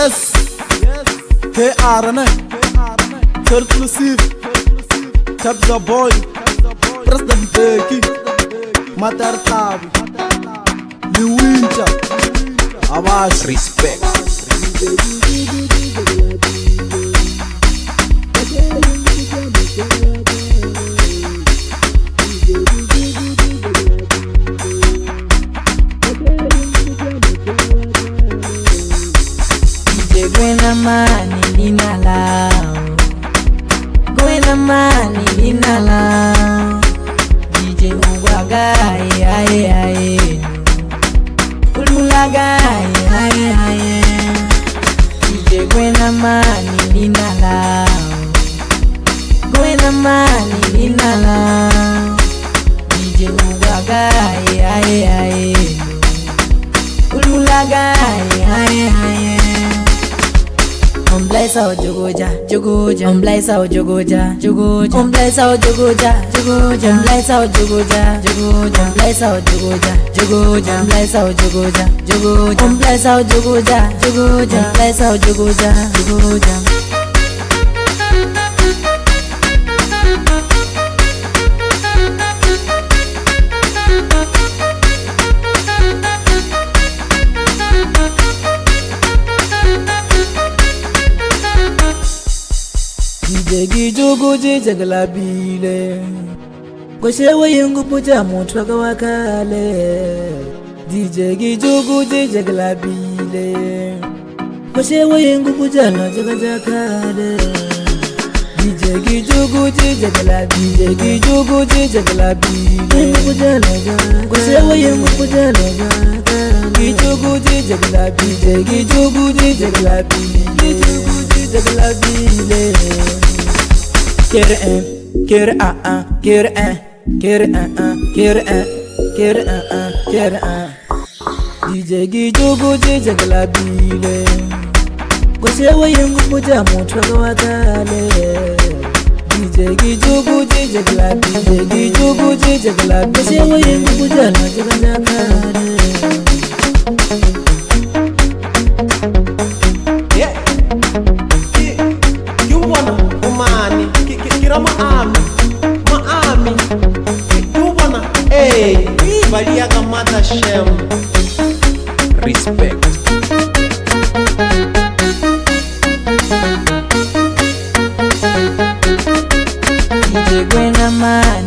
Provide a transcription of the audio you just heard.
Yes, KRN, Exclusive, Tabza Boy, President Becky, Matar Tabi, Liwincha, Abash. Respect. Gwena mani lina lao, Gwena mani lina lao. DJ Mugwagai aye aye, Ululagai aye aye. DJ Gwena mani lina lao, Gwena mani lina lao. DJ Mugwagai aye aye, Ululagai aye aye. Bless out Jogoja, Jogoja, bless out Jogoja, Jogoja, bless out Jogoja, Jogoja, bless out Jogoja, Jogoja, bless out Jogoja, Jogoja, bless out Jogoja, Jogoja, bless out Jogoja, Jogoja, bless out Jogoja, Jogoja. Jegi jogoje jagala bile, Koshewa yungu puja mutraga wakale. DJ jogoje jagala bile, Koshewa yungu puja na jagajakale. DJ jogoje jagala bile, DJ jogoje jagala bile, puja na jagajakale. Koshewa yungu puja na jagajakale. Jogoje jagala bile, jogoje jagala bile, jogoje jagala bile. Kere DJ jogoje jagala bile, Koshewa yungu puja mutraga wakale. DJ jogoje jagala bile, jogoje jagala bile, Koshewa yungu puja na jagajakale. Maami, you wanna, hey, Baliaga Mata Shem. Respect. DJ Gwena mani